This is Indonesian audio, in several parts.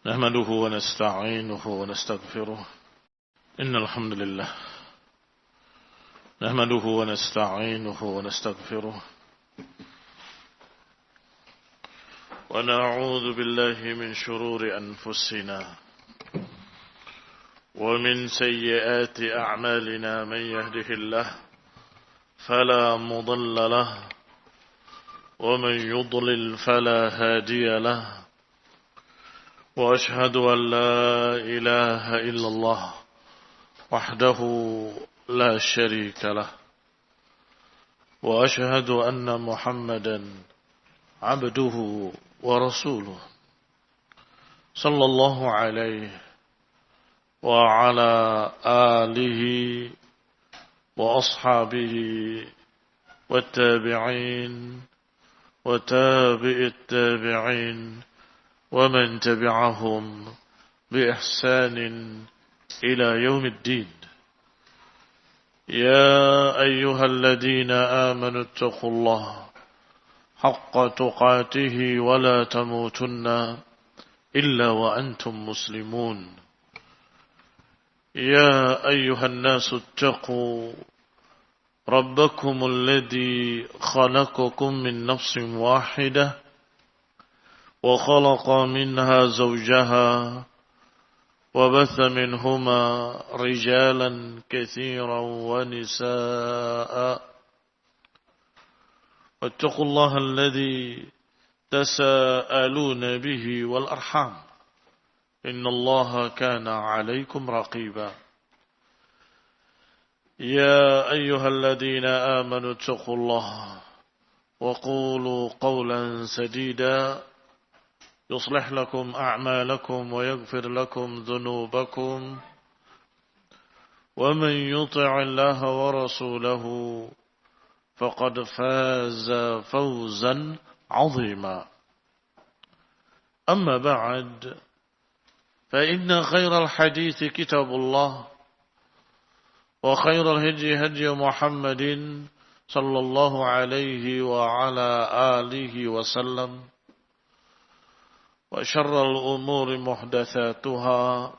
نحمده ونستعينه ونستغفره إن الحمد لله نحمده ونستعينه ونستغفره ونعوذ بالله من شرور أنفسنا ومن سيئات أعمالنا من يهده الله فلا مضل له ومن يضلل فلا هادي له وأشهد أن لا إله إلا الله وحده لا شريك له وأشهد أن محمدا عبده ورسوله صلى الله عليه وعلى آله وأصحابه والتابعين وتابع التابعين ومن تبعهم بإحسان إلى يوم الدين يا أيها الذين آمنوا اتقوا الله حق تقاته ولا تموتن إلا وأنتم مسلمون يا أيها الناس اتقوا ربكم الذي خلقكم من نفس واحدة وخلق منها زوجها وبث منهما رجالا كثيرا ونساء واتقوا الله الذي تساءلون به والأرحام إن الله كان عليكم رقيبا يا أيها الذين آمنوا اتقوا الله وقولوا قولا سديدا يصلح لكم أعمالكم ويغفر لكم ذنوبكم ومن يطع الله ورسوله فقد فاز فوزا عظيما أما بعد فإن خير الحديث كتاب الله وخير الهدي هدي محمد صلى الله عليه وعلى آله وسلم وشر الأمور محدثاتها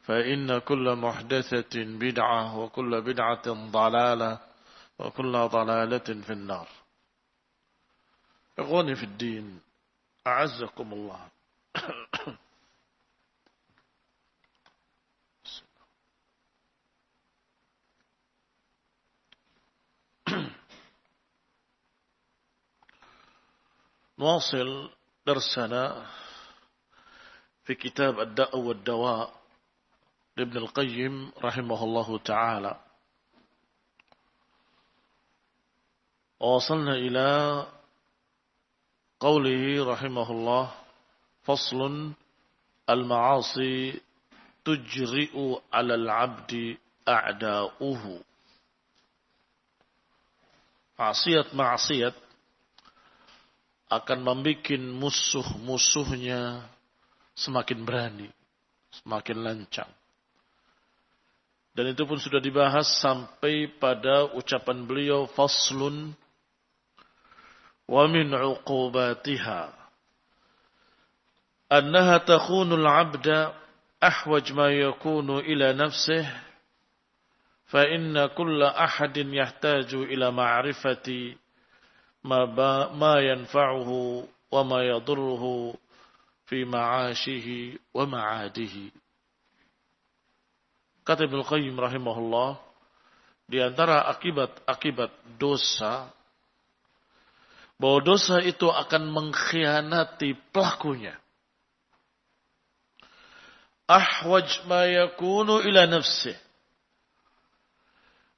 فإن كل محدثة بدعة وكل بدعة ضلالة وكل ضلالة في النار. إخواني في الدين أعزكم الله. نواصل درسنا في كتاب الداء والدواء لابن القيم رحمه الله تعالى. ووصلنا إلى قوله رحمه الله فصل المعاصي تجرئ على العبد أعداؤه. Maksiat akan membuat musuh-musuhnya semakin berani, semakin lancang. Dan itu pun sudah dibahas sampai pada ucapan beliau faslun wa min uqubatiha annaha takhunu al-'abda ahwaj ma yakunu ila nafsihi fa inna kulla ahadin yahtaju ila ma'rifati ma yanfa'uhu wa ma yadurruhu fi ma'ashihi wa ma'adihi. Kata Ibnu Qayyim rahimahullah, di antara akibat dosa, bahwa dosa itu akan mengkhianati pelakunya. Ahwaj ma yakunu ila nafsih.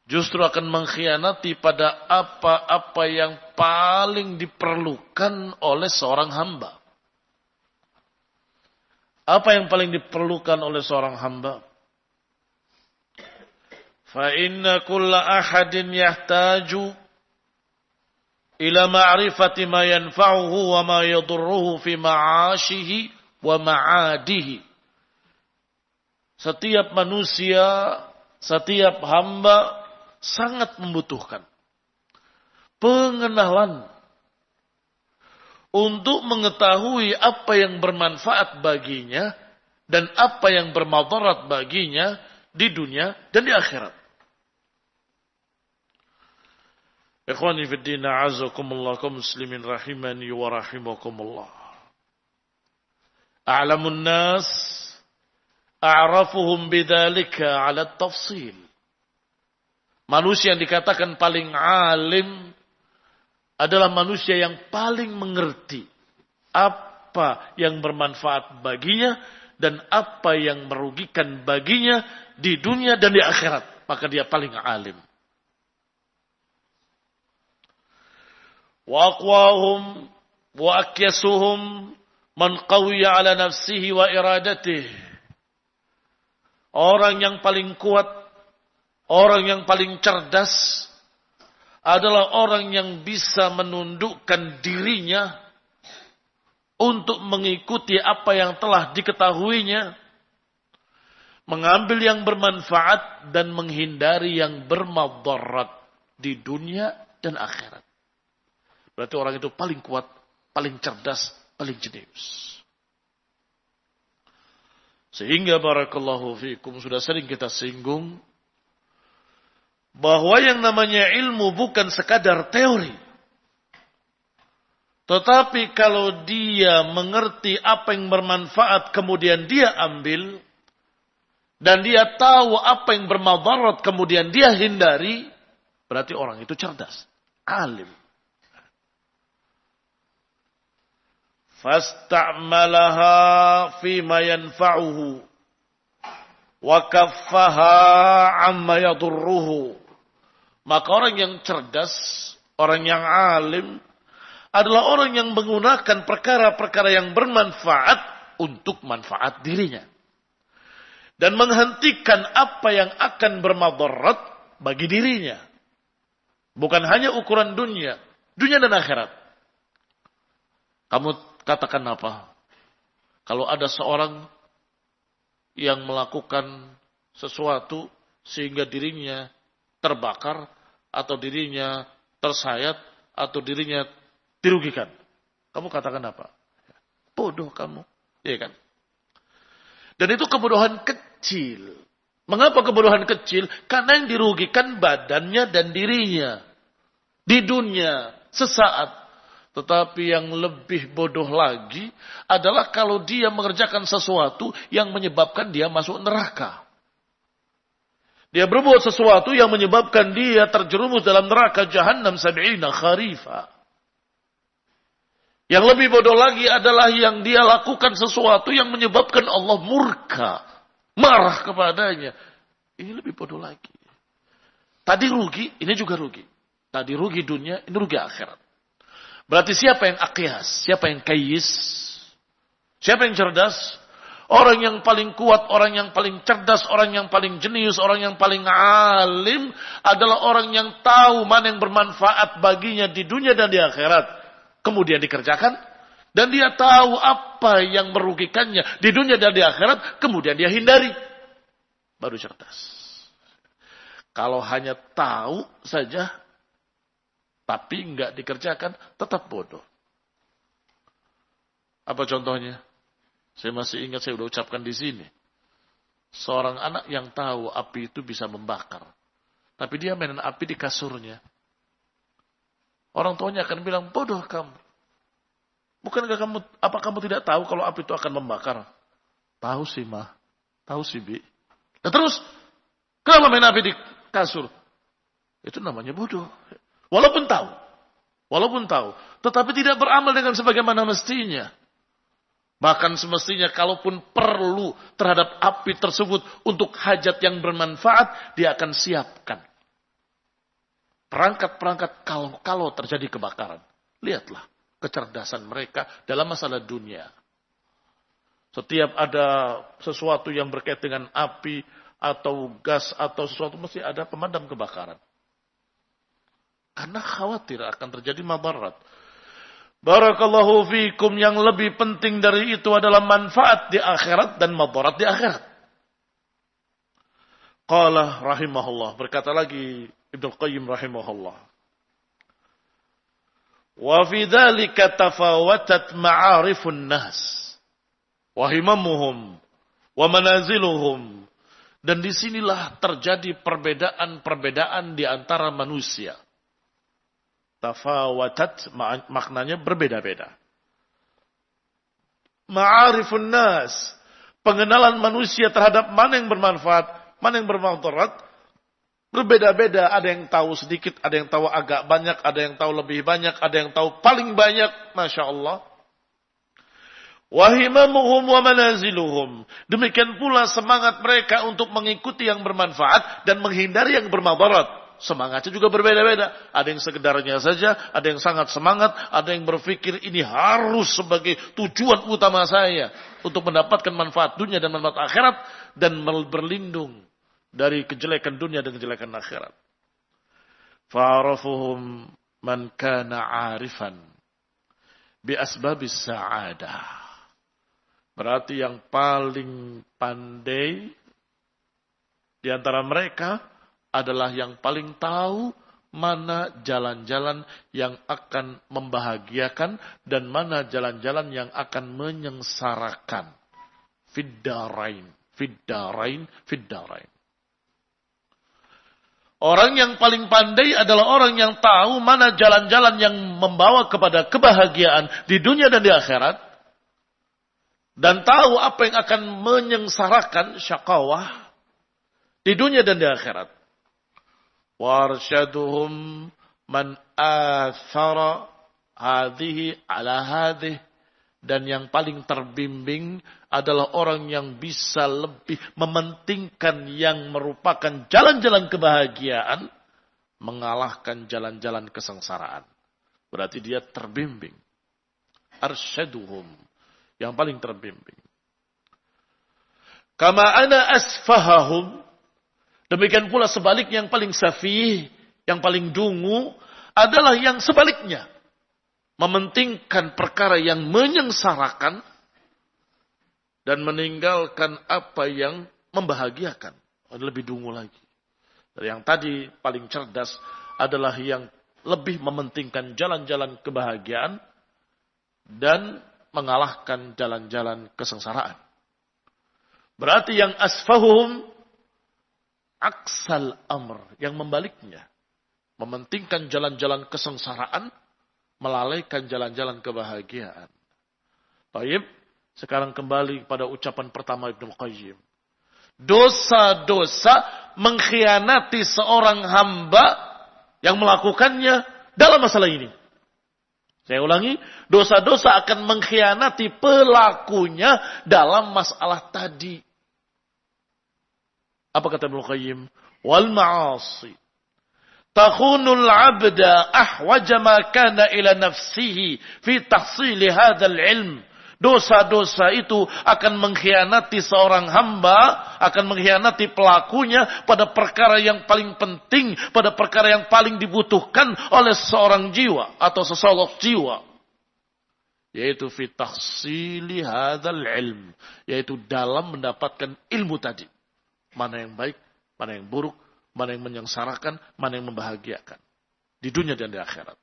Justru akan mengkhianati pada apa-apa yang paling diperlukan oleh seorang hamba. Apa yang paling diperlukan oleh seorang hamba? Fa inna kulla ahadin yahtaju ila ma'rifati ma yanfa'uhu wa ma yadurruhu fi ma'ashihi wa ma'adihi. Setiap manusia, setiap hamba sangat membutuhkan pengenalan untuk mengetahui apa yang bermanfaat baginya dan apa yang bermadarat baginya di dunia dan di akhirat. Ikhwani fi din, a'azakumullah, kaum muslimin rahimani wa rahimakumullah. A'lamun nas a'rafuhum bidzalika 'ala at-tafsil. Manusia yang dikatakan paling alim adalah manusia yang paling mengerti apa yang bermanfaat baginya dan apa yang merugikan baginya di dunia dan di akhirat. Maka dia paling alim. Wa aqwahum wa akyasuhum man qawiya ala nafsihi wa iradatihi. Orang yang paling kuat, orang yang paling cerdas adalah orang yang bisa menundukkan dirinya untuk mengikuti apa yang telah diketahuinya, mengambil yang bermanfaat dan menghindari yang bermadarat di dunia dan akhirat. Berarti orang itu paling kuat, paling cerdas, paling jenius. Sehingga barakallahu fikum, sudah sering kita singgung bahwa yang namanya ilmu bukan sekadar teori. Tetapi kalau dia mengerti apa yang bermanfaat kemudian dia ambil, dan dia tahu apa yang bermadarat kemudian dia hindari, berarti orang itu cerdas, alim. Fasta'malaha fima yanfa'uhu wa kaffaha amma yadurruhu. Maka orang yang cerdas, orang yang alim adalah orang yang menggunakan perkara-perkara yang bermanfaat untuk manfaat dirinya. Dan menghentikan apa yang akan bermadarat bagi dirinya. Bukan hanya ukuran dunia dan akhirat. Kamu katakan apa? Kalau ada seorang yang melakukan sesuatu sehingga dirinya terbakar, atau dirinya tersayat, atau dirinya dirugikan. Kamu katakan apa? Bodoh kamu. Iya kan? Dan itu kebodohan kecil. Mengapa kebodohan kecil? Karena yang dirugikan badannya dan dirinya. Di dunia, sesaat. Tetapi yang lebih bodoh lagi adalah kalau dia mengerjakan sesuatu yang menyebabkan dia masuk neraka. Dia berbuat sesuatu yang menyebabkan dia terjerumus dalam neraka Jahannam 70 kharifa. Yang lebih bodoh lagi adalah yang dia lakukan sesuatu yang menyebabkan Allah murka, marah kepadanya. Ini lebih bodoh lagi. Tadi rugi, ini juga rugi. Tadi rugi dunia, ini rugi akhirat. Berarti siapa yang akyas? Siapa yang kayis? Siapa yang cerdas? Orang yang paling kuat, orang yang paling cerdas, orang yang paling jenius, orang yang paling alim adalah orang yang tahu mana yang bermanfaat baginya di dunia dan di akhirat. Kemudian dikerjakan. Dan dia tahu apa yang merugikannya di dunia dan di akhirat. Kemudian dia hindari. Baru cerdas. Kalau hanya tahu saja, tapi enggak dikerjakan, tetap bodoh. Apa contohnya? Saya masih ingat, saya sudah ucapkan di sini. Seorang anak yang tahu api itu bisa membakar. Tapi dia mainan api di kasurnya. Orang tuanya akan bilang, bodoh kamu. Bukankah kamu tidak tahu kalau api itu akan membakar? Tahu sih, Ma. Tahu sih, Bi. Dan terus, kenapa main api di kasur? Itu namanya bodoh. Walaupun tahu. Tetapi tidak beramal dengan sebagaimana mestinya. Bahkan semestinya kalaupun perlu terhadap api tersebut untuk hajat yang bermanfaat, dia akan siapkan perangkat-perangkat kalau terjadi kebakaran. Lihatlah kecerdasan mereka dalam masalah dunia. Setiap ada sesuatu yang berkaitan dengan api atau gas atau sesuatu, mesti ada pemadam kebakaran. Karena khawatir akan terjadi madarat. Barakallahu fikum, yang lebih penting dari itu adalah manfaat di akhirat dan madarat di akhirat. Qala rahimahullah, berkata lagi Ibnu Qayyim rahimahullah. Wa fi dzalika tafawatat ma'arifun nas wa himamuhum Wa manaziluhum. Dan disinilah terjadi perbedaan-perbedaan di antara manusia. Tafawatat maknanya berbeda-beda. Ma'arifun nas. Pengenalan manusia terhadap mana yang bermanfaat, mana yang bermudarat. Berbeda-beda. Ada yang tahu sedikit, ada yang tahu agak banyak, ada yang tahu lebih banyak, ada yang tahu paling banyak. Masya Allah. Wahimamuhum wa manaziluhum. Demikian pula semangat mereka untuk mengikuti yang bermanfaat dan menghindari yang bermadarat. Semangatnya juga berbeda-beda. Ada yang sekedarnya saja, ada yang sangat semangat, ada yang berpikir ini harus sebagai tujuan utama saya untuk mendapatkan manfaat dunia dan manfaat akhirat dan berlindung dari kejelekan dunia dan kejelekan akhirat. Fa'arafuhum man kana 'arifan bi asbabis sa'adah. Berarti yang paling pandai di antara mereka adalah yang paling tahu mana jalan-jalan yang akan membahagiakan dan mana jalan-jalan yang akan menyengsarakan. Fiddarain. Orang yang paling pandai adalah orang yang tahu mana jalan-jalan yang membawa kepada kebahagiaan di dunia dan di akhirat. Dan tahu apa yang akan menyengsarakan syakawah di dunia dan di akhirat. Warsyaduhum man athara hadhihi ala hadhihi. Dan yang paling terbimbing adalah orang yang bisa lebih mementingkan yang merupakan jalan-jalan kebahagiaan mengalahkan jalan-jalan kesengsaraan. Berarti dia terbimbing. Arsyaduhum. Yang paling terbimbing. Kama ana asfahahum. Demikian pula sebaliknya yang paling safih, yang paling dungu adalah yang sebaliknya. Mementingkan perkara yang menyengsarakan dan meninggalkan apa yang membahagiakan. Lebih dungu lagi. Yang tadi paling cerdas adalah yang lebih mementingkan jalan-jalan kebahagiaan dan mengalahkan jalan-jalan kesengsaraan. Berarti yang asfahum aksal amr, yang membaliknya. Mementingkan jalan-jalan kesengsaraan, melalaikan jalan-jalan kebahagiaan. Baik, sekarang kembali pada ucapan pertama Ibnu Qayyim. Dosa-dosa mengkhianati seorang hamba yang melakukannya dalam masalah ini. Saya ulangi, dosa-dosa akan mengkhianati pelakunya dalam masalah tadi. Apa kata Ibnu Qayyim? Wal ma'asi takhunul 'abda ahwaja ma kana ila nafsihi fi tahsil hadzal ilm. Dosa-dosa itu akan mengkhianati seorang hamba, akan mengkhianati pelakunya pada perkara yang paling penting, pada perkara yang paling dibutuhkan oleh seorang jiwa atau sesolok jiwa. Yaitu fi tahsili hadzal ilm, yaitu dalam mendapatkan ilmu tadi. Mana yang baik, mana yang buruk, mana yang menyengsarakan, mana yang membahagiakan di dunia dan di akhirat.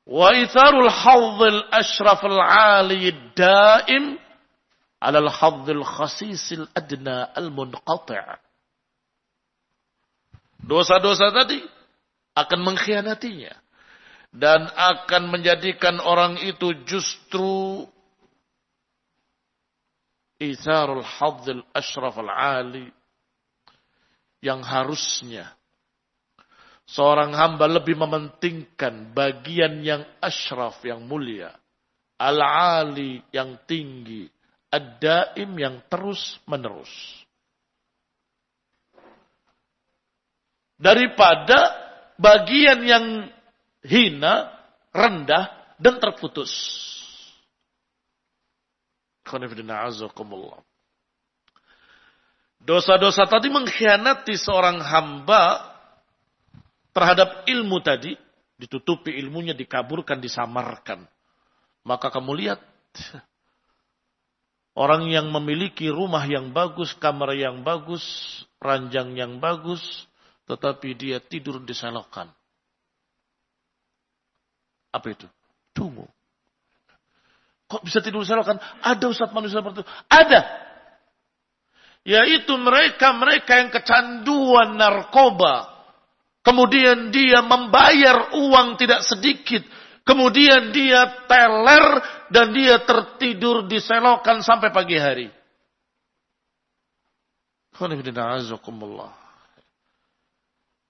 Wa itharul hadzil ashrafil 'ali daim 'ala al-hadzil khasisil adna al-munqati'. Dosa-dosa tadi akan mengkhianatinya dan akan menjadikan orang itu justru itharul hadzil ashrafil 'ali, yang harusnya seorang hamba lebih mementingkan bagian yang ashraf, yang mulia. Al-ali, yang tinggi. Ad-daim, yang terus-menerus. Daripada bagian yang hina, rendah, dan terputus. Dosa-dosa tadi mengkhianati seorang hamba terhadap ilmu tadi, ditutupi ilmunya, dikaburkan, disamarkan. Maka kamu lihat, orang yang memiliki rumah yang bagus, kamar yang bagus, ranjang yang bagus, tetapi dia tidur di selokan. Apa itu? Dungu. Kok bisa tidur di selokan? Ada Ustaz manusia seperti itu. Ada. Yaitu mereka-mereka yang kecanduan narkoba. Kemudian dia membayar uang tidak sedikit. Kemudian dia teler dan dia tertidur di selokan sampai pagi hari.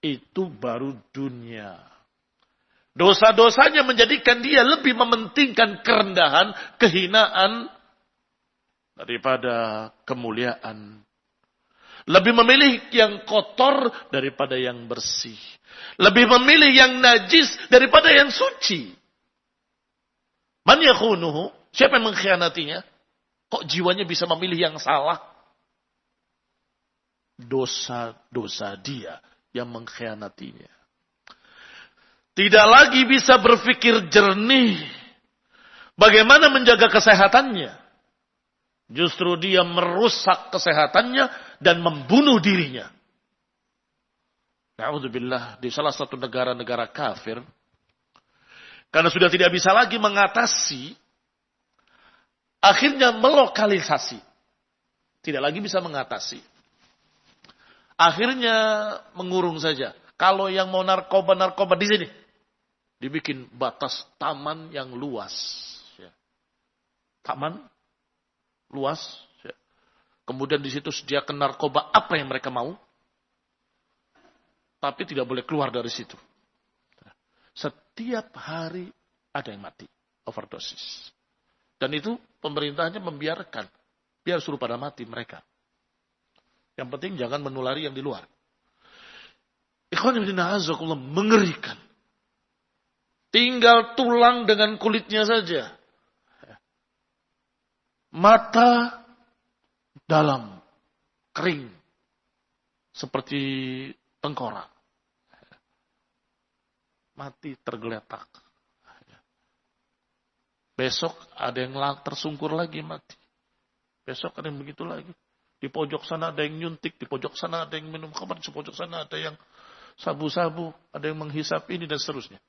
Itu baru dunia. Dosa-dosanya menjadikan dia lebih mementingkan kerendahan, kehinaan daripada kemuliaan. Lebih memilih yang kotor daripada yang bersih. Lebih memilih yang najis daripada yang suci. Man yakhunuhu? Siapa yang mengkhianatinya? Kok jiwanya bisa memilih yang salah? Dosa-dosa dia yang mengkhianatinya. Tidak lagi bisa berpikir jernih. Bagaimana menjaga kesehatannya? Justru dia merusak kesehatannya dan membunuh dirinya. Na'udzubillah, di salah satu negara-negara kafir, karena sudah tidak bisa lagi mengatasi, akhirnya melokalisasi. Tidak lagi bisa mengatasi. Akhirnya mengurung saja. Kalau yang mau narkoba di sini. Dibikin batas taman yang luas. Taman luas. Kemudian di situ sediakan narkoba apa yang mereka mau. Tapi tidak boleh keluar dari situ. Setiap hari ada yang mati. Overdosis. Dan itu pemerintahnya membiarkan. Biar suruh pada mati mereka. Yang penting jangan menulari yang di luar. Ikhwan fillah azakumullah, mengerikan. Tinggal tulang dengan kulitnya saja. Mata dalam, kering. Seperti tengkorak. Mati tergeletak. Besok ada yang tersungkur lagi mati. Besok ada yang begitu lagi. Di pojok sana ada yang nyuntik, di pojok sana ada yang minum khamar, di pojok sana ada yang sabu-sabu, ada yang menghisap ini dan seterusnya.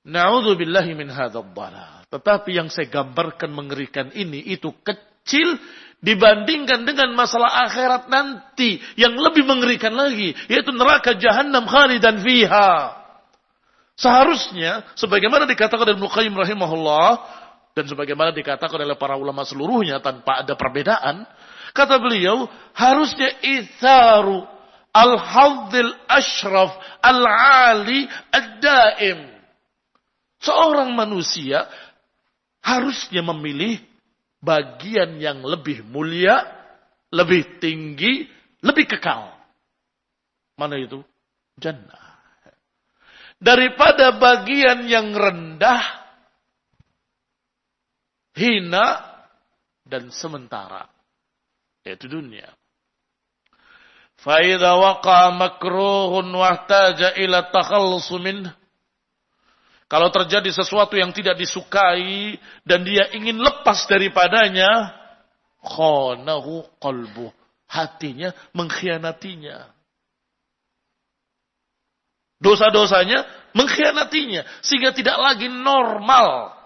Na'udzubillahi min hadzal dhalal. Tetapi yang saya gambarkan mengerikan ini itu kecil dibandingkan dengan masalah akhirat nanti yang lebih mengerikan lagi, yaitu neraka jahanam khalidan fiha. Seharusnya sebagaimana dikatakan oleh Ibnu Qayyim rahimahullah dan sebagaimana dikatakan oleh para ulama seluruhnya tanpa ada perbedaan, kata beliau, harusnya itharu al-hadzil ashraf al-ali ad-daim. Seorang manusia harusnya memilih bagian yang lebih mulia, lebih tinggi, lebih kekal. Mana itu? Jannah. Daripada bagian yang rendah, hina, dan sementara. Yaitu dunia. فَإِذَا وَقَعَ مَكْرُوهٌ وَاحْتَاجَ إِلَى التَّخَلُّصِ مِنْهُ. Kalau terjadi sesuatu yang tidak disukai dan dia ingin lepas daripadanya, khanahu qalbuh, hatinya mengkhianatinya. Dosa-dosanya mengkhianatinya sehingga tidak lagi normal.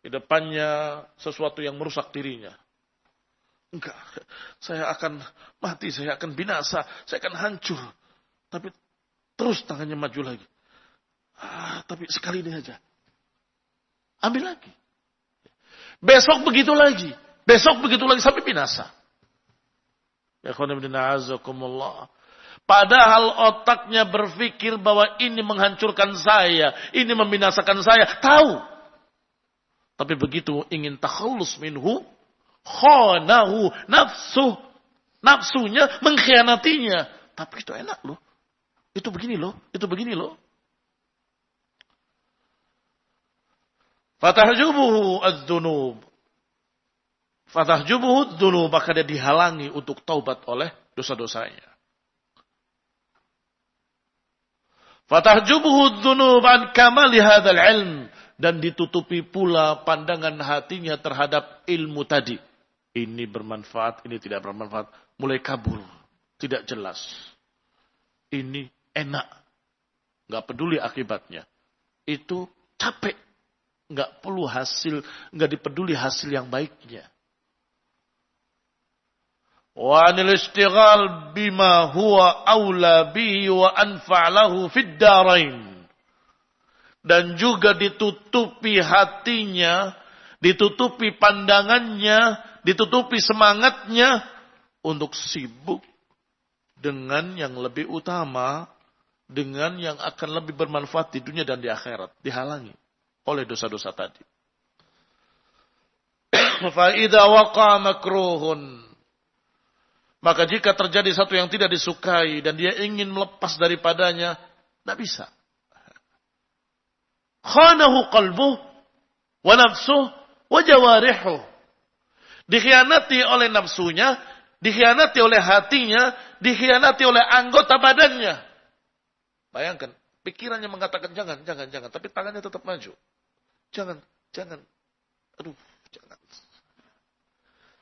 Di depannya sesuatu yang merusak dirinya. Enggak, saya akan mati, saya akan binasa, saya akan hancur. Tapi terus tangannya maju lagi. Tapi sekali ini aja. Ambil lagi. Besok begitu lagi. Besok begitu lagi sampai binasa. Ya khonibdina azakumullah. Padahal otaknya berpikir bahwa ini menghancurkan saya. Ini membinasakan saya. Tahu. Tapi begitu ingin takhallus minhu. Khanahu nafsuh. Nafsunya mengkhianatinya. Tapi itu enak loh. Itu begini loh. Itu begini loh. Fatahjubuhu adz-dzunub. Fatahjubuhu adz-dzunub, maka dia dihalangi untuk taubat oleh dosa-dosanya. Fatahjubuhu adz-dzunub an kamali hadzal ilm, dan ditutupi pula pandangan hatinya terhadap ilmu tadi. Ini bermanfaat, ini tidak bermanfaat, mulai kabur, tidak jelas. Ini enak, enggak peduli akibatnya. Itu capek. Nggak perlu hasil, nggak dipeduli hasil yang baiknya. wa anil istighal bima huwa aula bihi wa anfa' lahu fid darain. Dan juga ditutupi hatinya, ditutupi pandangannya, ditutupi semangatnya untuk sibuk dengan yang lebih utama, dengan yang akan lebih bermanfaat di dunia dan di akhirat. Dihalangi oleh dosa-dosa tadi. Fa idza waqa makruhun, maka jika terjadi satu yang tidak disukai dan dia ingin melepas daripadanya, tidak bisa. Khanahu qalbuh wa nafsuh wa jawarihuh. Dikhianati oleh nafsunya, dikhianati oleh hatinya, dikhianati oleh anggota badannya. Bayangkan, pikirannya mengatakan jangan, tapi tangannya tetap maju. Jangan. Aduh, jangan.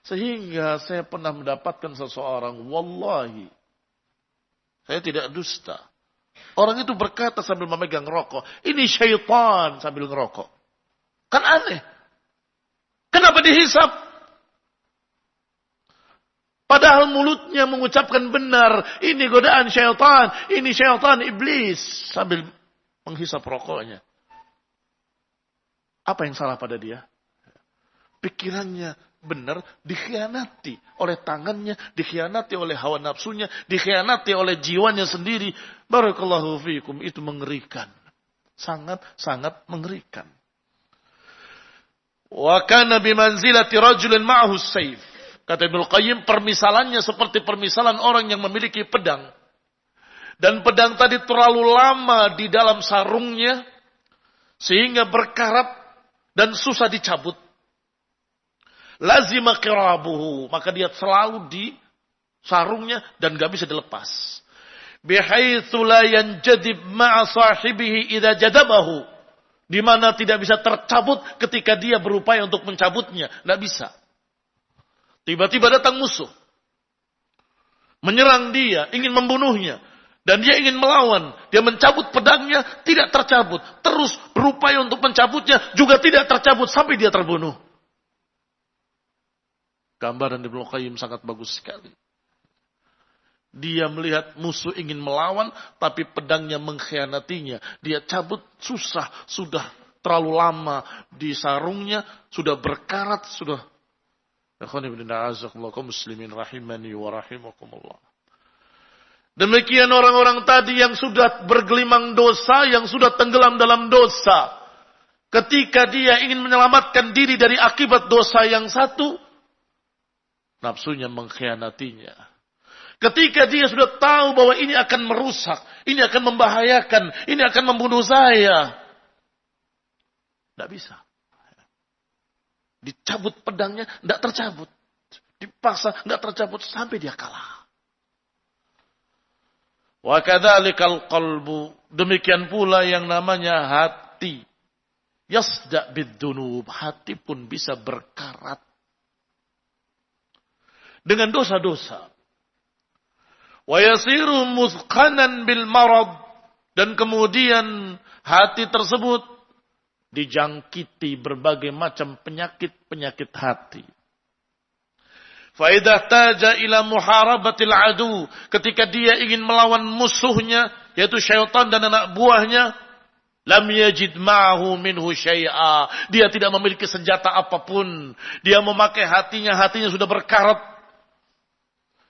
Sehingga saya pernah mendapatkan seseorang, wallahi, saya tidak dusta. Orang itu berkata sambil memegang rokok, ini syaitan sambil ngerokok. Kan aneh. Kenapa dihisap? Padahal mulutnya mengucapkan benar, ini godaan syaitan, ini syaitan iblis, sambil menghisap rokoknya. Apa yang salah pada dia? Pikirannya benar, dikhianati oleh tangannya, dikhianati oleh hawa nafsunya, dikhianati oleh jiwanya sendiri. Barakallahu fiikum, itu mengerikan. Sangat mengerikan. Wa kana bimanzilati rajulin ma'ahu sayf. Kata Ibnu Qayyim, permisalannya seperti permisalan orang yang memiliki pedang. Dan pedang tadi terlalu lama di dalam sarungnya, sehingga berkarat dan susah dicabut. Lazima qirabuhu, maka dia selalu di sarungnya dan gak bisa dilepas. Bihaitsu la yanjadib ma'a sahibihi idza jadabahu, di mana tidak bisa tercabut ketika dia berupaya untuk mencabutnya, enggak bisa. Tiba-tiba datang musuh, menyerang dia, ingin membunuhnya, dan dia ingin melawan, dia mencabut pedangnya, tidak tercabut, terus berupaya untuk mencabutnya, juga tidak tercabut sampai dia terbunuh. Gambaran Ibnu Qayyim sangat bagus sekali. Dia melihat musuh ingin melawan, tapi pedangnya mengkhianatinya. Dia cabut susah, sudah terlalu lama di sarungnya, sudah berkarat, sudah. Muslimin rahimani wa rahimakumullah. Demikian orang-orang tadi yang sudah bergelimang dosa, yang sudah tenggelam dalam dosa. Ketika dia ingin menyelamatkan diri dari akibat dosa yang satu, nafsunya mengkhianatinya. Ketika dia sudah tahu bahwa ini akan merusak, ini akan membahayakan, ini akan membunuh saya, tidak bisa. Dicabut pedangnya, tidak tercabut. Dipaksa, tidak tercabut sampai dia kalah. Wa kadzalikal qalbu, demikian pula yang namanya hati. Yasda bidzunub, hati pun bisa berkarat dengan dosa-dosa. Wa yasiru muthqanan bil marad, dan kemudian hati tersebut dijangkiti berbagai macam penyakit hati. Fa idza taja ila muharabatil adu, ketika dia ingin melawan musuhnya yaitu syaitan dan anak buahnya, lam yajid ma'ahu minhu syai'a, dia tidak memiliki senjata apapun. Dia memakai hatinya sudah berkarat.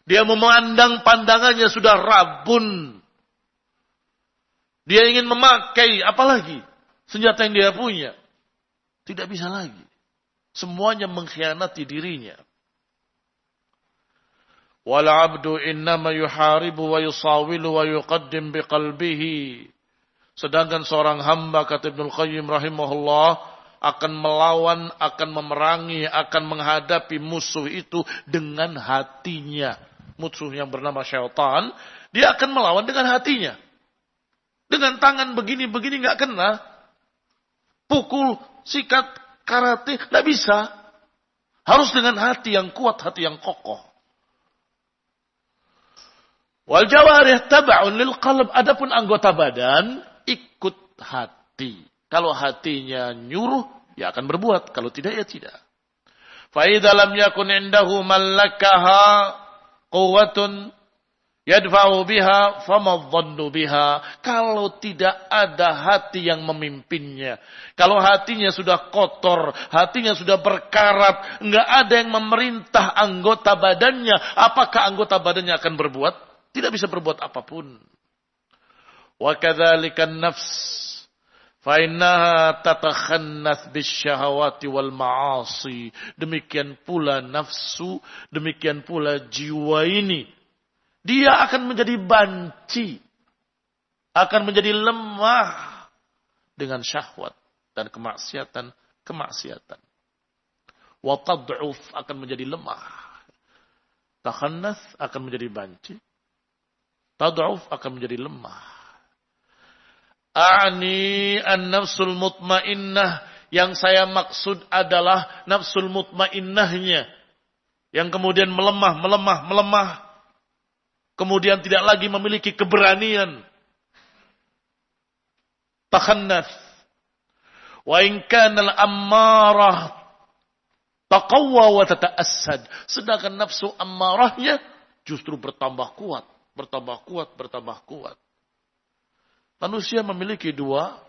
Dia memandang pandangannya sudah rabun. Dia ingin memakai apalagi senjata yang dia punya. Tidak bisa lagi. Semuanya mengkhianati dirinya. Wal 'abdu innama yuharibu wa yusawilu wa yuqaddim biqalbihi. Sedangkan seorang hamba, kata Ibnu Qayyim rahimahullah, akan melawan, akan memerangi, akan menghadapi musuh itu dengan hatinya. Musuh yang bernama syaitan, dia akan melawan dengan hatinya. Dengan tangan begini-begini nggak kena. Pukul, sikat, karate, nggak bisa. Harus dengan hati yang kuat, hati yang kokoh. Wal jawarih tab'un lil qalb, adapun anggota badan ikut hati. Kalau hatinya nyuruh, ya akan berbuat. Kalau tidak, ya tidak. Fa idza lam yakun indahu malakaha, quwwatun yadfa'u biha fama dhannu biha. Kalau tidak ada hati yang memimpinnya, kalau hatinya sudah kotor, hatinya sudah berkarat, enggak ada yang memerintah anggota badannya, apakah anggota badannya akan berbuat? Tidak bisa berbuat apapun. Wa kadzalikan nafs fa innaha tatakhannath bisyahawati wal ma'asi. Demikian pula nafsu, demikian pula jiwa ini, dia akan menjadi banci, akan menjadi lemah dengan syahwat dan kemaksiatan. Wa tad'uf, akan menjadi lemah. Takhannath akan menjadi banci, tad'uf akan menjadi lemah. A'ni an-nafsul mutmainnah, yang saya maksud adalah nafsul mutmainnahnya, yang kemudian melemah. Kemudian tidak lagi memiliki keberanian. Takhannath. Wa in kana al-ammarah taqawwa wa tata'assad. Sedangkan nafsu ammarahnya justru bertambah kuat. Manusia memiliki dua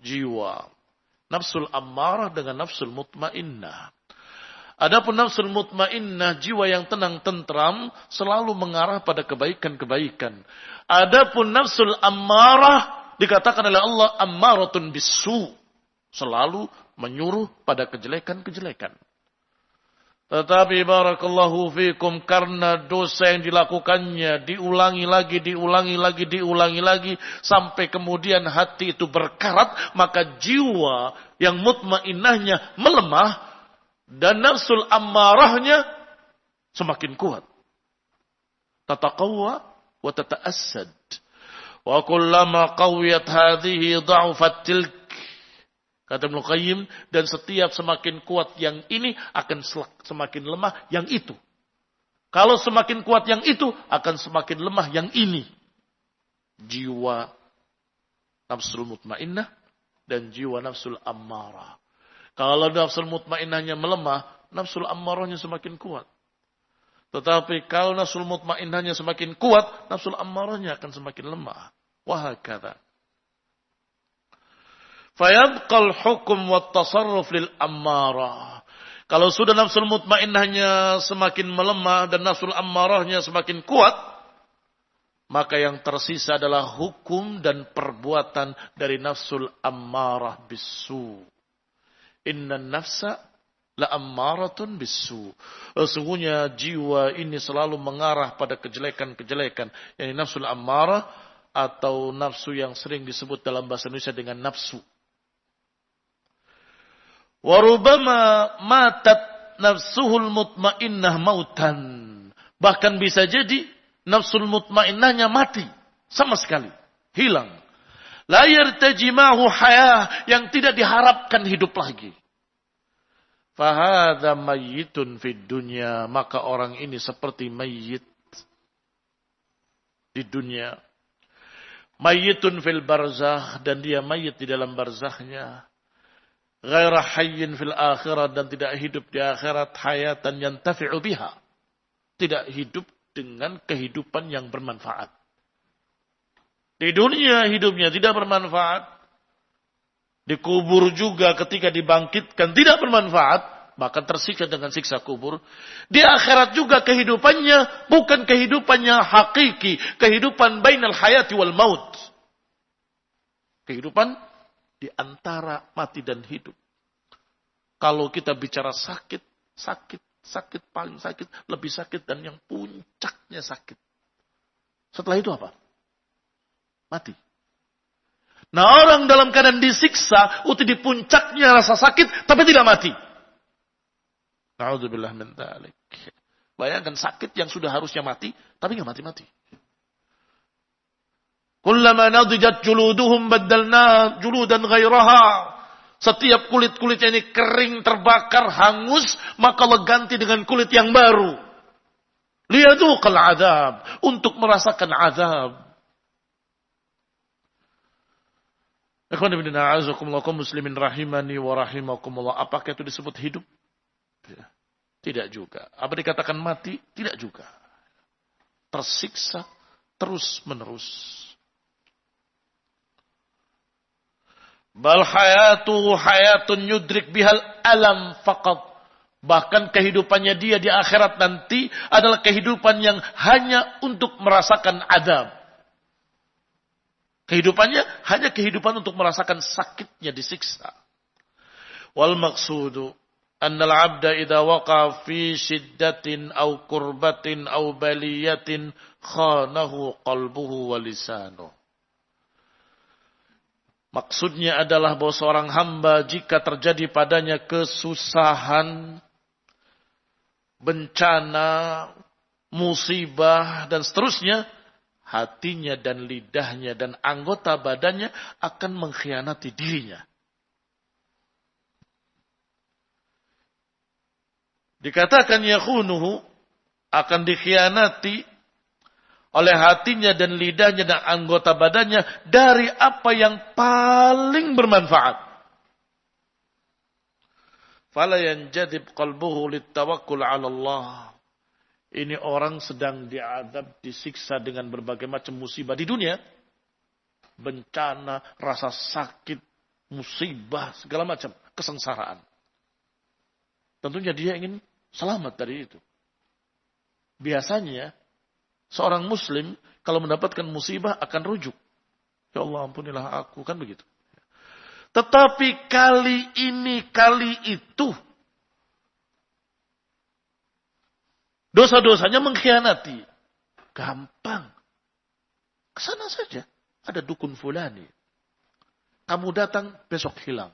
jiwa. Nafsul ammarah dengan nafsul mutmainnah. Adapun nafsul mutmainnah, jiwa yang tenang tentram, selalu mengarah pada kebaikan-kebaikan. Adapun nafsul ammarah, dikatakan oleh Allah ammaratun bisu, selalu menyuruh pada kejelekan-kejelekan. Tetapi barakallahu fikum, karena dosa yang dilakukannya diulangi lagi sampai kemudian hati itu berkarat, maka jiwa yang mutmainnahnya melemah dan nafsul ammarahnya semakin kuat. Tataqawwa wa tata'assad. Wa kullama qawiyat hadhihi dha'ufat tilk. Kata Ibnu Qayyim, dan setiap semakin kuat yang ini akan semakin lemah yang itu. Kalau semakin kuat yang itu akan semakin lemah yang ini. Jiwa nafsul mutmainnah dan jiwa nafsul ammarah. Kalau nafsul mutmainnahnya melemah, nafsul ammarahnya semakin kuat. Tetapi kalau nafsul mutmainnahnya semakin kuat, nafsul ammarahnya akan semakin lemah. Wahakadha. Fayabqal hukum wa tasarruf lil ammarah. Kalau sudah nafsul mutmainnahnya semakin melemah dan nafsul ammarahnya semakin kuat, maka yang tersisa adalah hukum dan perbuatan dari nafsul ammarah bisu. Inna nafsa la ammaratun bisu. Sesungguhnya jiwa ini selalu mengarah pada kejelekan-kejelekan. Yani nafsul ammarah atau nafsu yang sering disebut dalam bahasa Indonesia dengan nafsu. Warubama matat nafsuhul mutmainnah mautan. Bahkan bisa jadi nafsul mutmainnahnya mati sama sekali, hilang. La yartajimahu hayah, yang tidak diharapkan hidup lagi. Fahadha mayyitun fid dunya, maka orang ini seperti mayyit di dunia. Mayyitun fil barzakh, dan dia mayyit di dalam barzakhnya. Ghaira hayyin fil akhirat, dan tidak hidup di akhirat hayatan yantafi'u biha. Tidak hidup dengan kehidupan yang bermanfaat. Di dunia hidupnya tidak bermanfaat. Dikubur juga ketika dibangkitkan tidak bermanfaat. Bahkan tersiksa dengan siksa kubur. Di akhirat juga kehidupannya bukan kehidupannya hakiki. Kehidupan bainal hayati wal maut. Kehidupan di antara mati dan hidup. Kalau kita bicara sakit, paling sakit, lebih sakit, dan yang puncaknya sakit. Setelah itu apa? Mati. Nah, orang dalam keadaan disiksa, di puncaknya rasa sakit, tapi tidak mati. Na'udzubillah min dzalik. Bayangkan sakit yang sudah harusnya mati, tapi nggak mati-mati. Kullama nadijat juluduhum baddalna juludan ghairaha. Setiap kulit-kulitnya ini kering, terbakar, hangus, maka Allah ganti dengan kulit yang baru. Liyadzuqal azab, untuk merasakan azab. Ikhwan ibn a'azakumullah muslimin rahimani wa rahimakumullah. Apakah itu disebut hidup? Tidak juga. Apa dikatakan mati? Tidak juga. tersiksa terus-menerus. Bal hayatuhu hayatun yudrik bihal alam faqat. Bahkan kehidupannya dia di akhirat nanti adalah kehidupan yang hanya untuk merasakan adab. Kehidupannya hanya kehidupan untuk merasakan sakitnya disiksa. Wal maqsudu anna al-'abda idza waqa fi shiddatin aw kurbatin aw baliyatin khanahu qalbuhu wa lisanuhu. Maksudnya adalah bahwa seorang hamba jika terjadi padanya kesusahan, bencana, musibah, dan seterusnya, hatinya dan lidahnya dan anggota badannya akan mengkhianati dirinya. Dikatakan yakhunuhu, akan dikhianati oleh hatinya dan lidahnya dan anggota badannya dari apa yang paling bermanfaat. Fala yanjadib qalbuhu littawakkul 'ala Allah. Ini orang sedang diadab, disiksa dengan berbagai macam musibah di dunia. Bencana, rasa sakit, musibah, segala macam kesengsaraan. Tentunya dia ingin selamat dari itu. Biasanya seorang muslim kalau mendapatkan musibah akan rujuk. Ya Allah, ampunilah aku, kan begitu. Tetapi kali ini, kali itu, dosa-dosanya mengkhianati. Gampang. Kesana saja. Ada dukun fulani. Kamu datang, besok hilang.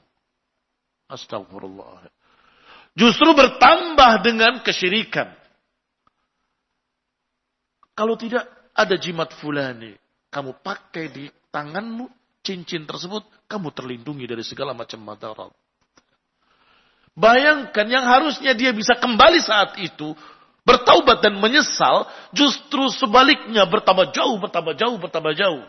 Astagfirullah. Justru bertambah dengan kesyirikan. Kalau tidak, ada jimat fulani. Kamu pakai di tanganmu, cincin tersebut, kamu terlindungi dari segala macam madarat. Bayangkan yang harusnya dia bisa kembali saat itu, bertaubat dan menyesal, justru sebaliknya bertambah jauh, bertambah jauh, bertambah jauh.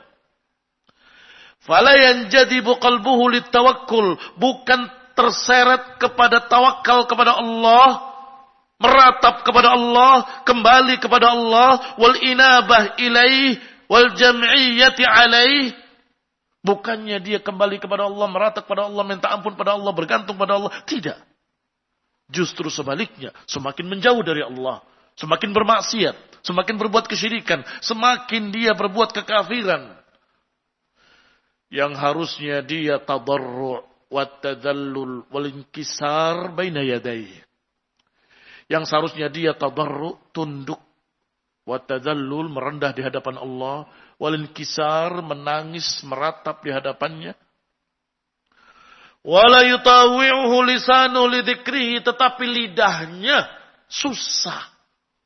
Fala yanjadibu qalbuhu littawakkul, bukan terseret kepada tawakal kepada Allah, meratap kepada Allah, kembali kepada Allah, wal inabah ilaih, wal jam'iyyati alaih. Bukannya dia kembali kepada Allah, meratap kepada Allah, minta ampun pada Allah, bergantung pada Allah. Tidak. Justru sebaliknya, semakin menjauh dari Allah, semakin bermaksiat, semakin berbuat kesyirikan, semakin dia berbuat kekafiran. Yang harusnya dia tadarru' wa tadallul wal inkisar baina yadayhi. Yang seharusnya dia tadarru', tunduk, wa tadallul, merendah di hadapan Allah, wal inkisar, menangis, meratap di hadapannya. Wala yutawi'uhu lisanu lidzikrihi, tetapi lidahnya susah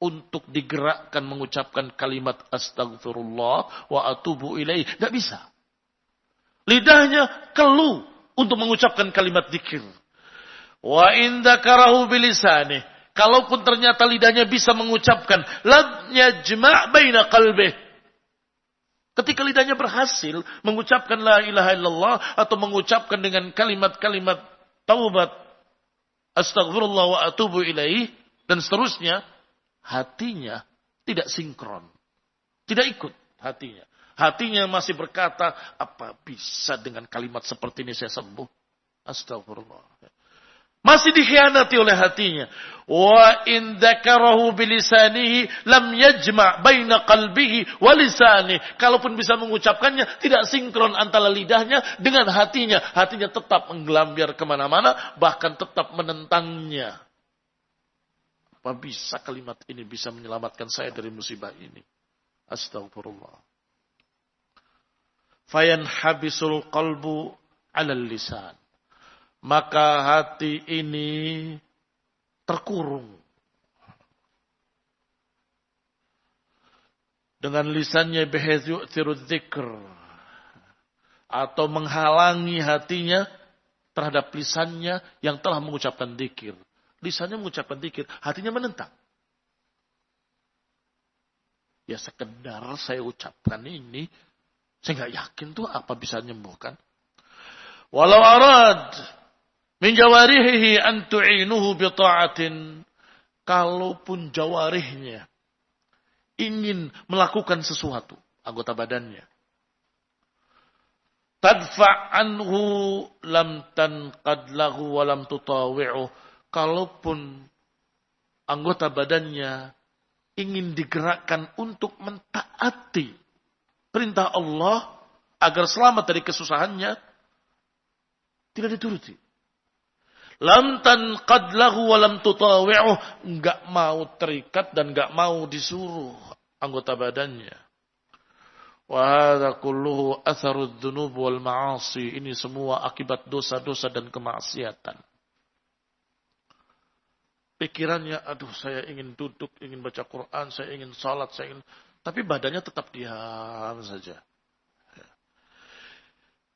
untuk digerakkan mengucapkan kalimat astagfirullah wa atubu ilaih. Tidak bisa. Lidahnya keluh untuk mengucapkan kalimat dzikir. Wa in dzakarahu bilisanih, kalaupun ternyata lidahnya bisa mengucapkan, lam yajma' baina qalbih. Ketika lidahnya berhasil mengucapkan la ilaha illallah atau mengucapkan dengan kalimat-kalimat taubat, astagfirullah wa atubu ilaih, dan seterusnya, hatinya tidak sinkron. Tidak ikut hatinya. Hatinya masih berkata, apa bisa dengan kalimat seperti ini saya sembuh? Astagfirullah. Masih dikhianati oleh hatinya. Wa in dzakarahu bilisanihi lam yajma' baina qalbihi wa lisanihi. Kalaupun bisa mengucapkannya, tidak sinkron antara lidahnya dengan hatinya. Hatinya tetap menggelambiar kemana-mana, bahkan tetap menentangnya. Apa bisa kalimat ini bisa menyelamatkan saya dari musibah ini? Astagfirullah. Fayanhabisul qalbu 'alal lisan. Maka hati ini terkurung. Dengan lisannya bihaitsu yu'thiru dzikr, atau menghalangi hatinya terhadap lisannya yang telah mengucapkan dzikir. Lisannya mengucapkan dzikir, hatinya menentang. Ya sekedar saya ucapkan ini, saya nggak yakin tuh apa bisa menyembuhkan. Walau arad min jawarihi an tu'inuhu bi ta'atin, kalaupun jawarihnya ingin melakukan sesuatu, anggota badannya. Tadfa' anhu lam tanqad lahu wa lam tutawi'uh. Kalaupun anggota badannya ingin digerakkan untuk mentaati perintah Allah agar selamat dari kesusahannya, tidak dituruti. Lam tanqad lahu wa lam tutawi'uh. Enggak mau terikat dan enggak mau disuruh anggota badannya. Wa hadza kulluhu atharud dzunub wal ma'asi. Ini semua akibat dosa-dosa dan kemaksiatan. Pikirannya, aduh saya ingin duduk, ingin baca Quran, saya ingin salat, tapi badannya tetap diam saja.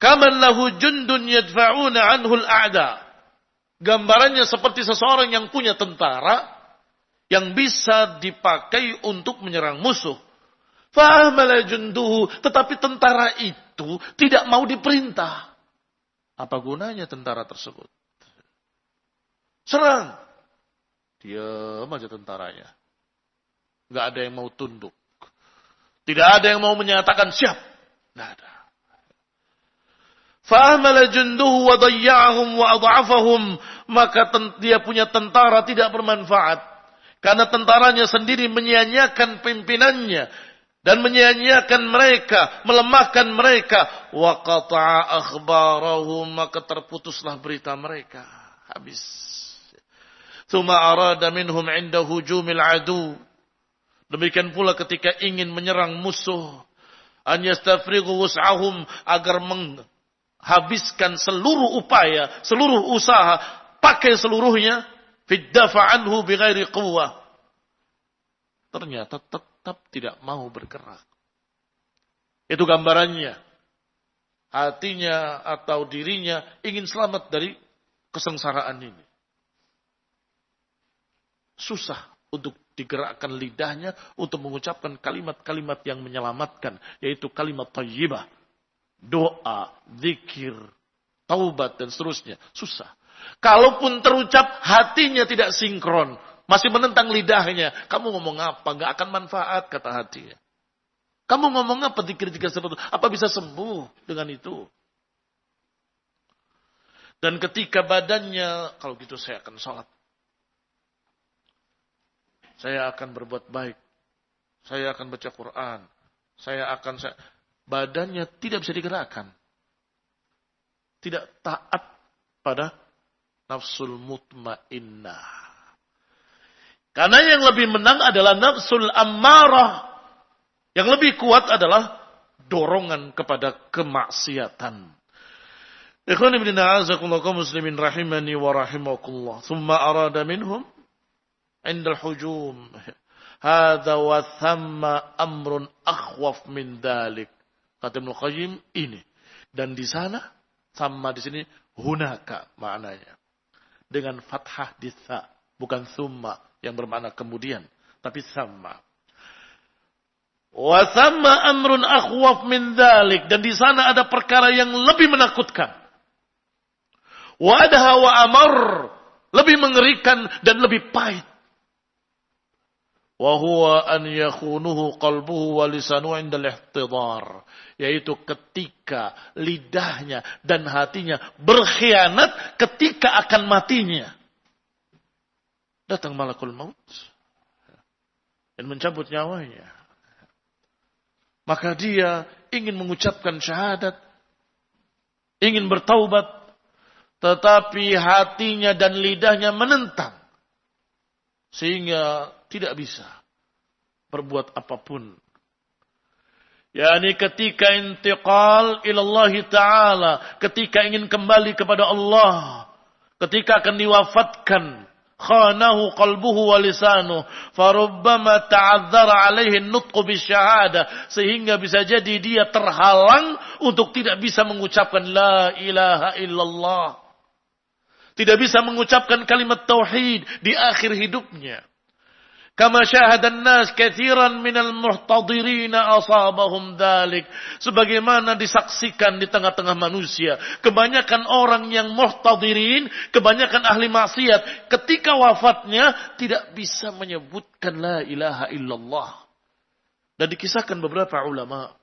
Kaman lahu jundun yadfa'una anhu al-a'da. Gambarannya seperti seseorang yang punya tentara yang bisa dipakai untuk menyerang musuh. Fa'amala junduhu, tetapi tentara itu tidak mau diperintah. Apa gunanya tentara tersebut? Serang. Diam aja tentaranya. Enggak ada yang mau tunduk. Tidak ada yang mau menyatakan siap. Enggak ada. Fa'amala junduhu wa dayya'ahum wa adha'afahum, maka dia punya tentara tidak bermanfaat karena tentaranya sendiri menyia-nyiakan pimpinannya dan menyia-nyiakan mereka, melemahkan mereka. Wa qata'a akhbarahum, maka terputuslah berita mereka. Habis. Tsumma arada minhum 'inda hujumil adu. Demikian pula ketika ingin menyerang musuh, an yastafrighu wus'ahum, agar menghabiskan seluruh upaya, seluruh usaha, pakai seluruhnya, fid dafa' anhu bighairi quwwah. Ternyata tetap tidak mau bergerak. Itu gambarannya. Hatinya atau dirinya ingin selamat dari kesengsaraan ini. Susah untuk digerakkan lidahnya untuk mengucapkan kalimat-kalimat yang menyelamatkan, yaitu kalimat thayyibah, doa, zikir, taubat dan seterusnya. Susah. Kalaupun terucap, hatinya tidak sinkron, masih menentang lidahnya. Kamu ngomong apa? Gak akan manfaat, kata hatinya. Kamu ngomong apa zikir-zikir seperti itu? Apa bisa sembuh dengan itu? Dan ketika badannya, kalau gitu saya akan sholat. Saya akan berbuat baik. Saya akan baca Quran. Badannya tidak bisa digerakkan. Tidak taat pada nafsul mutmainnah. Karena yang lebih menang adalah nafsul ammarah. Yang lebih kuat adalah dorongan kepada kemaksiatan. Ikhwan ibn a'azakullah kaum muslimin rahimani wa rahimakumullah. Thumma arada minhum indal hujum. Hadza wa thamma amrun akhwaf min dalik. Kata Ibnu Qayyim ini. Dan di sana, sama di sini, hunaka maknanya. Dengan fathah di tha. Bukan thumma yang bermakna kemudian. Tapi sama. Wa thamma amrun akhwaf min dalik. Dan di sana ada perkara yang lebih menakutkan. Wa adha wa amar. Lebih mengerikan dan lebih pahit. Wahuwa an yakhunuhu qalbuhu wa lisanuhu indal ihtidar. Yaitu ketika lidahnya dan hatinya berkhianat ketika akan matinya. Datang malakul maut dan mencabut nyawanya. Maka dia ingin mengucapkan syahadat, ingin bertaubat, tetapi hatinya dan lidahnya menentang. Sehingga tidak bisa berbuat apapun. Yani ketika intiqal ilallah ta'ala. Ketika ingin kembali kepada Allah. Ketika akan diwafatkan. Khanahu qalbuhu wa lisanuh. Farubbama ta'adzara alaihi nutqu bisyahada. Sehingga bisa jadi dia terhalang untuk tidak bisa mengucapkan la ilaha illallah. Tidak bisa mengucapkan kalimat tauhid di akhir hidupnya. Kama syahadan nas katsiran minal muhtadirina asabahum dzalik. Sebagaimana disaksikan di tengah-tengah manusia, kebanyakan orang yang muhtadirin, kebanyakan ahli maksiat, ketika wafatnya tidak bisa menyebutkan la ilaha illallah. Dan dikisahkan beberapa ulama.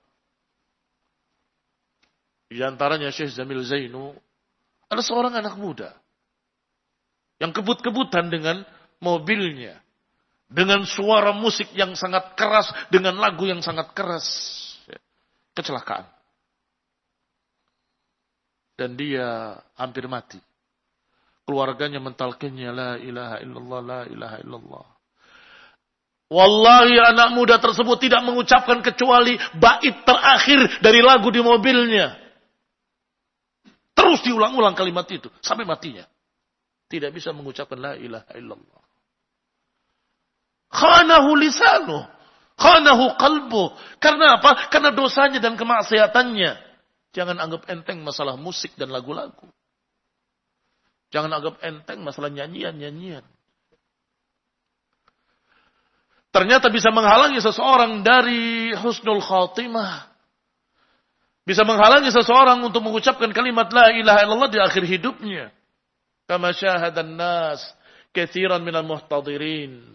Di antaranya Syekh Zamil Zainu. Ada seorang anak muda. Yang kebut-kebutan dengan mobilnya. Dengan suara musik yang sangat keras. Dengan lagu yang sangat keras. Kecelakaan. Dan dia hampir mati. Keluarganya mentalkinnya. La ilaha illallah, la ilaha illallah. Wallahi anak muda tersebut tidak mengucapkan kecuali bait terakhir dari lagu di mobilnya. Terus diulang-ulang kalimat itu. Sampai matinya. Tidak bisa mengucapkan la ilaha illallah. Khanahu lisanuh. Khanahu qalbuh. Karena apa? Karena dosanya dan kemaksiatannya. Jangan anggap enteng masalah musik dan lagu-lagu. Jangan anggap enteng masalah nyanyian-nyanyian. Ternyata bisa menghalangi seseorang dari husnul khatimah. Bisa menghalangi seseorang untuk mengucapkan kalimat la ilaha illallah di akhir hidupnya. Kama syahadan nas katsiran minal muhtadirin.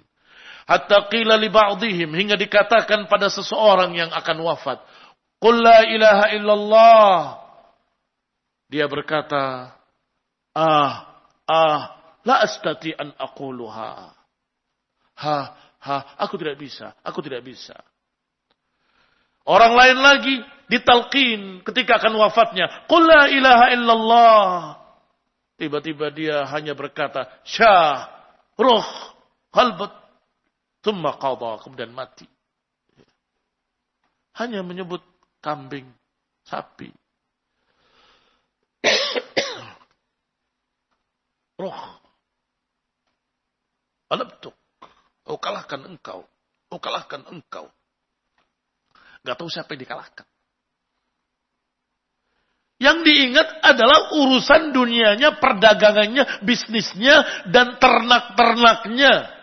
Hatta qila li ba'dihim, hingga dikatakan pada seseorang yang akan wafat. Qul la ilaha illallah. Dia berkata, la astati an aquluha. Aku tidak bisa. Orang lain lagi ditalqin ketika akan wafatnya. Qul la ilaha illallah. Tiba-tiba dia hanya berkata, ruh, halbat, thumma qadha, kemudian mati. Hanya menyebut kambing, sapi. Ruh. Alabtuk. Kalahkan engkau. Gak tahu siapa yang dikalahkan. Yang diingat adalah urusan dunianya, perdagangannya, bisnisnya, dan ternak-ternaknya.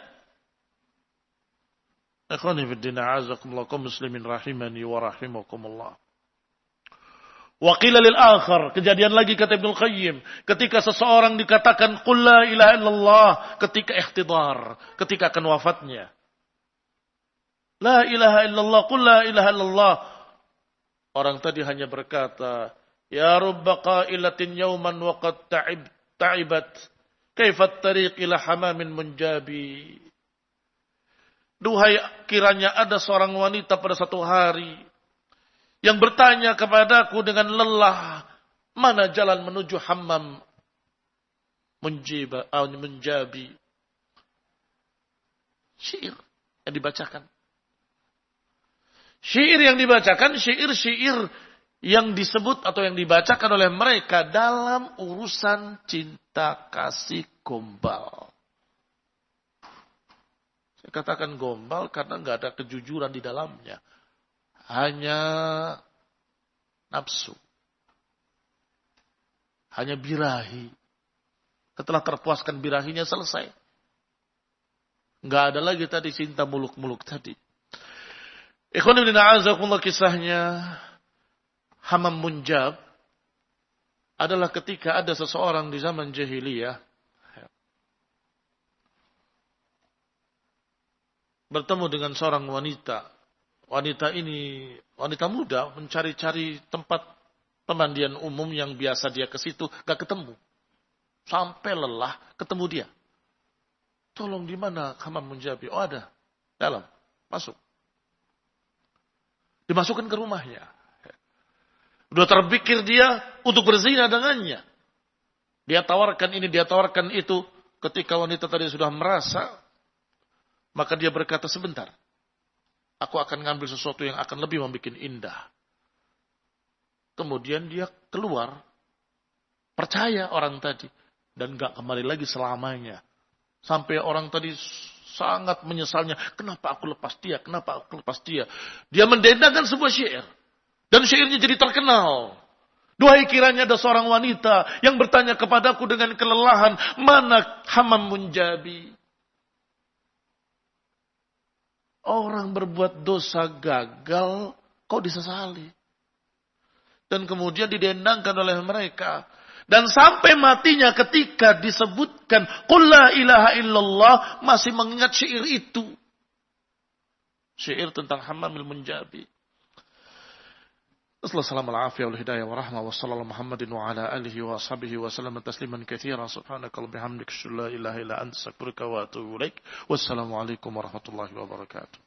Ikhwani fiddina azakumullah kaum muslimin rahimani wa rahimakumullah. Wa qila lil akhar, kejadian lagi kata Ibnu Qayyim, ketika seseorang dikatakan qul la ilaha illallah ketika ihtidar, ketika akan wafatnya. La ilaha illallah, qul la ilaha illallah. Orang tadi hanya berkata, ya rubba qailatin yawman wa qad ta'ibat, kaifa at-tariq ila hamamin munjabi. Duhai, kiranya ada seorang wanita pada satu hari yang bertanya kepadaku dengan lelah, mana jalan menuju hammam munjabi. Syair yang dibacakan. Syair yang disebut atau yang dibacakan oleh mereka dalam urusan cinta kasih gombal. Saya katakan gombal karena nggak ada kejujuran di dalamnya. Hanya nafsu. Hanya birahi. Setelah terpuaskan birahinya selesai. Nggak ada lagi tadi cinta muluk-muluk tadi. Ikhwan ibn a'azakumullah, kisahnya Hamam Munjab adalah ketika ada seseorang di zaman jahiliyah bertemu dengan seorang wanita. Wanita ini, wanita muda, mencari-cari tempat pemandian umum yang biasa dia ke situ, gak ketemu. Sampai lelah, ketemu dia. Tolong di mana Hamam Munjabi? Oh ada, dalam, masuk. Dimasukkan ke rumahnya. Udah terpikir dia untuk berzina dengannya. Dia tawarkan ini, dia tawarkan itu. Ketika wanita tadi sudah merasa, maka dia berkata, sebentar. Aku akan ngambil sesuatu yang akan lebih membuat indah. Kemudian dia keluar. Percaya orang tadi. Dan gak kembali lagi selamanya. Sampai orang tadi sangat menyesalnya. Kenapa aku lepas dia? Kenapa aku lepas dia? Dia mendendangkan sebuah syair. Dan syairnya jadi terkenal. Duhai, kiranya ada seorang wanita yang bertanya kepadaku dengan kelelahan. Mana Hamam Munjabi? Orang berbuat dosa gagal, kok disesali. Dan kemudian didendangkan oleh mereka. Dan sampai matinya ketika disebutkan, Qul la ilaha illallah, masih mengingat syair itu. syair tentang Hammamil Munjabi. Assalamualaikum warahmatullahi wabarakatuh. Wa rahmatullahi wa sallallahu Muhammadin wa ala alihi wa ashabihi wa sallam tasliman katsiran. Subhanakallahumma bihamdika asyhadu an la ilaha illa anta astaghfiruka wa atubu ilaik. Wassalamualaikum warahmatullahi wabarakatuh.